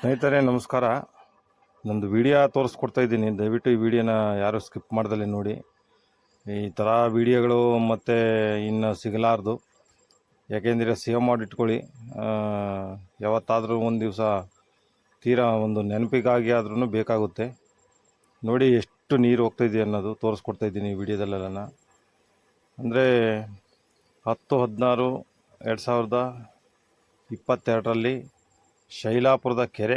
ಸ್ನೇಹಿತರೆ ನಮಸ್ಕಾರ. ನಂದು ವಿಡಿಯೋ ತೋರಿಸ್ಕೊಡ್ತಾ ಇದ್ದೀನಿ, ದಯವಿಟ್ಟು ಈ ವಿಡಿಯೋನ ಯಾರು ಸ್ಕಿಪ್ ಮಾಡ್ದಲೇ ನೋಡಿ. ಈ ಥರ ವಿಡಿಯೋಗಳು ಮತ್ತೆ ಇನ್ನು ಸಿಗಲಾರ್ದು, ಯಾಕೆಂದರೆ ಸೇವ್ ಮಾಡಿಟ್ಕೊಳ್ಳಿ. ಯಾವತ್ತಾದರೂ ಒಂದು ದಿವಸ ತೀರಾ ಒಂದು ನೆನಪಿಗಾಗಿ ಆದ್ರೂ ಬೇಕಾಗುತ್ತೆ. ನೋಡಿ ಎಷ್ಟು ನೀರು ಹೋಗ್ತಾಯಿದೆ ಅನ್ನೋದು ತೋರಿಸ್ಕೊಡ್ತಾ ಇದ್ದೀನಿ ಈ ವಿಡಿಯೋದಲ್ಲೆಲ್ಲ. ಅಂದರೆ 10/16/2022ರಲ್ಲಿ ಶೈಲಾಪುರದ ಕೆರೆ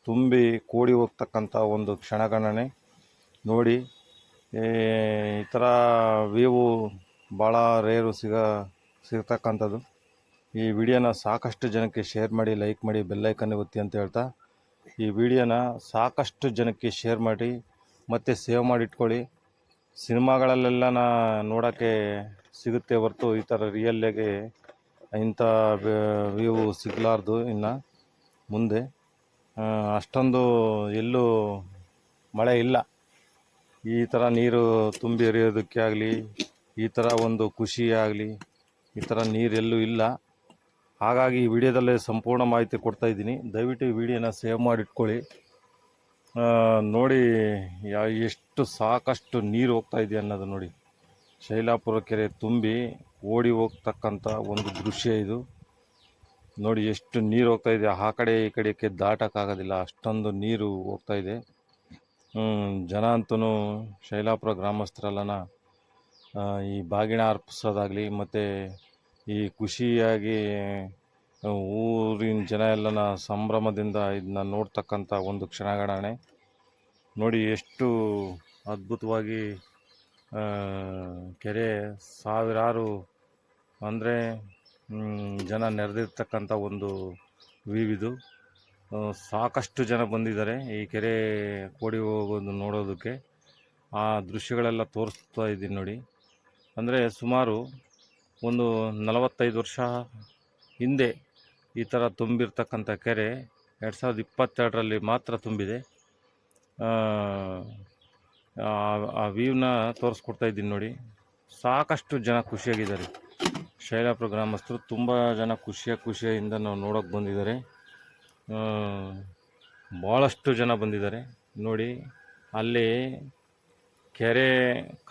ತುಂಬಿ ಕೂಡಿ ಹೋಗ್ತಕ್ಕಂಥ ಒಂದು ಕ್ಷಣಗಣನೆ ನೋಡಿ. ಈ ಥರ ವ್ಯೂವು ಭಾಳ ರೇರು ಸಿಗ್ತಕ್ಕಂಥದ್ದು. ಈ ವಿಡಿಯೋನ ಸಾಕಷ್ಟು ಜನಕ್ಕೆ ಶೇರ್ ಮಾಡಿ, ಲೈಕ್ ಮಾಡಿ, ಬೆಲ್ಲೈಕನ್ ಒತ್ತಿ ಅಂತ ಹೇಳ್ತಾ, ಈ ವಿಡಿಯೋನ ಸಾಕಷ್ಟು ಜನಕ್ಕೆ ಶೇರ್ ಮಾಡಿ ಮತ್ತು ಸೇವ್ ಮಾಡಿಟ್ಕೊಳ್ಳಿ. ಸಿನಿಮಾಗಳಲ್ಲೆಲ್ಲ ನೋಡೋಕ್ಕೆ ಸಿಗುತ್ತೆ ಹೊರತು ಈ ಥರ ರಿಯಲ್ಲಾಗಿ ಇಂಥ ವ್ಯೂ ಸಿಗಲಾರ್ದು ಇನ್ನು ಮುಂದೆ. ಅಷ್ಟೊಂದು ಎಲ್ಲೂ ಮಳೆ ಇಲ್ಲ. ಈ ಥರ ನೀರು ತುಂಬಿ ಹರಿಯೋದಕ್ಕೆ ಆಗಲಿ, ಈ ಥರ ಒಂದು ಖುಷಿ ಆಗಲಿ, ಈ ಥರ ನೀರೆಲ್ಲೂ ಇಲ್ಲ. ಹಾಗಾಗಿ ಈ ವಿಡಿಯೋದಲ್ಲೇ ಸಂಪೂರ್ಣ ಮಾಹಿತಿ ಕೊಡ್ತಾಯಿದ್ದೀನಿ. ದಯವಿಟ್ಟು ಈ ವಿಡಿಯೋನ ಸೇವ್ ಮಾಡಿಟ್ಕೊಳ್ಳಿ. ನೋಡಿ ಎಷ್ಟು ಸಾಕಷ್ಟು ನೀರು ಹೋಗ್ತಾಯಿದೆ ಅನ್ನೋದು ನೋಡಿ. ಶೈಲಾಪುರ ಕೆರೆ ತುಂಬಿ ಓಡಿ ಹೋಗ್ತಕ್ಕಂಥ ಒಂದು ದೃಶ್ಯ ಇದು. ನೋಡಿ ಎಷ್ಟು ನೀರು ಹೋಗ್ತಾಯಿದೆ, ಆ ಕಡೆ ಈ ಕಡೆಗೆ ದಾಟೋಕ್ಕಾಗೋದಿಲ್ಲ, ಅಷ್ಟೊಂದು ನೀರು ಹೋಗ್ತಾಯಿದೆ. ಜನ ಅಂತೂ ಶೈಲಾಪುರ ಗ್ರಾಮಸ್ಥರೆಲ್ಲನ ಈ ಬಾಗಿಣ ಅರ್ಪಿಸೋದಾಗಲಿ ಮತ್ತು ಈ ಖುಷಿಯಾಗಿ ಊರಿನ ಜನ ಎಲ್ಲನ ಸಂಭ್ರಮದಿಂದ ಇದನ್ನ ನೋಡ್ತಕ್ಕಂಥ ಒಂದು ಕ್ಷಣಗಣನೆ ನೋಡಿ. ಎಷ್ಟು ಅದ್ಭುತವಾಗಿ ಕೆರೆ ಸಾವಿರಾರು ಅಂದರೆ ಜನ ನೆರೆದಿರ್ತಕ್ಕಂಥ ಒಂದು ವ್ಯೂ. ಸಾಕಷ್ಟು ಜನ ಬಂದಿದ್ದಾರೆ ಈ ಕೆರೆ ಕೂಡಿ ಹೋಗೋದು ನೋಡೋದಕ್ಕೆ. ಆ ದೃಶ್ಯಗಳೆಲ್ಲ ತೋರಿಸ್ತಾ ಇದ್ದೀನಿ ನೋಡಿ. ಅಂದರೆ ಸುಮಾರು ಒಂದು 45 ವರ್ಷ ಹಿಂದೆ ಈ ಥರ ತುಂಬಿರ್ತಕ್ಕಂಥ ಕೆರೆ 2022ರಲ್ಲಿ ಮಾತ್ರ ತುಂಬಿದೆ. ಆ ವ್ಯೂನ ತೋರಿಸ್ಕೊಡ್ತಾ ಇದ್ದೀನಿ ನೋಡಿ. ಸಾಕಷ್ಟು ಜನ ಖುಷಿಯಾಗಿದ್ದಾರೆ. ಶೈಲಾಪುರ ಗ್ರಾಮಸ್ಥರು ತುಂಬ ಜನ ಖುಷಿಯಿಂದ ನಾವು ನೋಡೋಕೆ ಬಂದಿದ್ದಾರೆ. ಭಾಳಷ್ಟು ಜನ ಬಂದಿದ್ದಾರೆ ನೋಡಿ. ಅಲ್ಲಿ ಕೆರೆ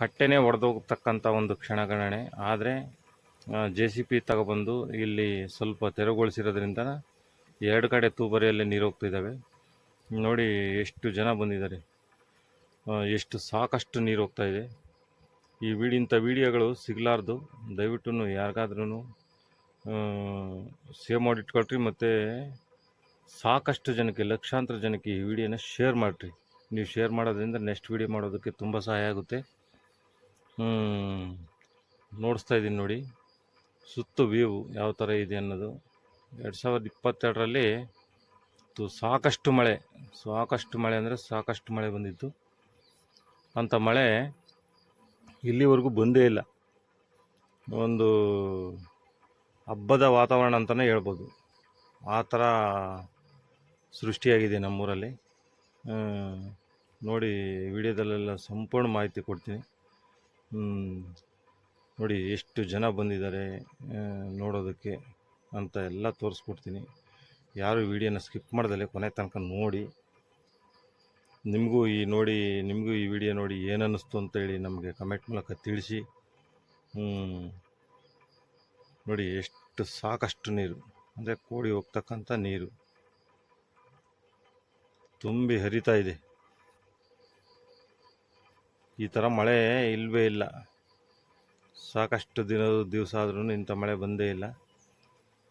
ಕಟ್ಟೆನೇ ಒಡೆದೋಗ್ತಕ್ಕಂಥ ಒಂದು ಕ್ಷಣಗಣನೆ. ಆದರೆ JCB ತಗೊಬಂದು ಇಲ್ಲಿ ಸ್ವಲ್ಪ ತೆರವುಗೊಳಿಸಿರೋದ್ರಿಂದ 2 ಕಡೆ ತೂಬರಿಯಲ್ಲಿ ನೀರು ಹೋಗ್ತಿದ್ದಾವೆ ನೋಡಿ. ಎಷ್ಟು ಜನ ಬಂದಿದ್ದಾರೆ, ಎಷ್ಟು ಸಾಕಷ್ಟು ನೀರು ಹೋಗ್ತಾಯಿದೆ. ಇಂಥ ವಿಡಿಯೋಗಳು ಸಿಗಲಾರ್ದು. ದಯವಿಟ್ಟು ಯಾರಿಗಾದ್ರೂ ಸೇವ್ ಮಾಡಿಟ್ಕೊಳ್ರಿ ಮತ್ತು ಸಾಕಷ್ಟು ಜನಕ್ಕೆ, ಲಕ್ಷಾಂತರ ಜನಕ್ಕೆ ಈ ವಿಡಿಯೋನ ಶೇರ್ ಮಾಡಿರಿ. ನೀವು ಶೇರ್ ಮಾಡೋದ್ರಿಂದ ನೆಕ್ಸ್ಟ್ ವಿಡಿಯೋ ಮಾಡೋದಕ್ಕೆ ತುಂಬ ಸಹಾಯ ಆಗುತ್ತೆ. ನೋಡಿಸ್ತಾ ಇದ್ದೀನಿ ನೋಡಿ ಸುತ್ತು ವ್ಯೂ ಯಾವ ಥರ ಇದೆ ಅನ್ನೋದು. 2022ರಲ್ಲಿ ಸಾಕಷ್ಟು ಮಳೆ ಅಂದರೆ ಸಾಕಷ್ಟು ಮಳೆ ಬಂದಿತ್ತು. ಅಂಥ ಮಳೆ ಇಲ್ಲಿವರೆಗೂ ಬಂದೇ ಇಲ್ಲ. ಒಂದು ಹಬ್ಬದ ವಾತಾವರಣ ಅಂತಲೇ ಹೇಳ್ಬೋದು. ಆ ಥರ ಸೃಷ್ಟಿಯಾಗಿದೆ ನಮ್ಮೂರಲ್ಲಿ. ನೋಡಿ ವಿಡಿಯೋದಲ್ಲೆಲ್ಲ ಸಂಪೂರ್ಣ ಮಾಹಿತಿ ಕೊಡ್ತೀನಿ. ನೋಡಿ ಎಷ್ಟು ಜನ ಬಂದಿದ್ದಾರೆ ನೋಡೋದಕ್ಕೆ ಅಂತ ಎಲ್ಲ ತೋರಿಸ್ಕೊಡ್ತೀನಿ. ಯಾರು ವಿಡಿಯೋನ ಸ್ಕಿಪ್ ಮಾಡ್ದಲೆ ಕೊನೆ ತನಕ ನೋಡಿ. ನಿಮಗೂ ಈ ವಿಡಿಯೋ ನೋಡಿ ಏನು ಅನ್ನಿಸ್ತು ಅಂತೇಳಿ ನಮಗೆ ಕಮೆಂಟ್ ಮೂಲಕ ತಿಳಿಸಿ. ನೋಡಿ ಎಷ್ಟು ಸಾಕಷ್ಟು ನೀರು ಅಂದರೆ ಕೂಡಿ ಹೋಗ್ತಕ್ಕಂಥ ನೀರು ತುಂಬಿ ಹರಿತಾ ಇದೆ. ಈ ಥರ ಮಳೆ ಇಲ್ಲವೇ ಇಲ್ಲ. ಸಾಕಷ್ಟು ದಿವಸ ಆದ್ರೂ ಇಂಥ ಮಳೆ ಬಂದೇ ಇಲ್ಲ.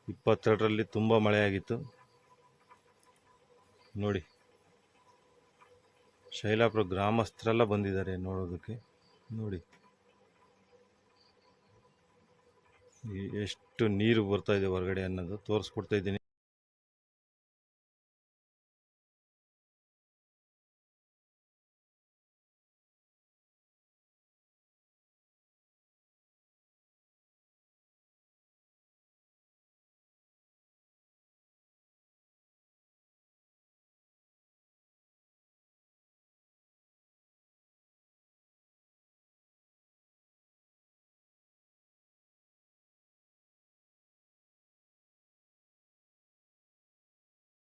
22ರಲ್ಲಿ ತುಂಬ ಮಳೆ ಆಗಿತ್ತು ನೋಡಿ. ಶೈಲಾಪುರ ಗ್ರಾಮಸ್ಥರೆಲ್ಲ ಬಂದಿದ್ದಾರೆ ನೋಡೋದಕ್ಕೆ ನೋಡಿ. ಎಷ್ಟು ನೀರು ಬರ್ತಾ ಇದೆ ಹೊರಗಡೆ ಅನ್ನೋದು ತೋರಿಸ್ಕೊಡ್ತಾ ಇದ್ದೀನಿ.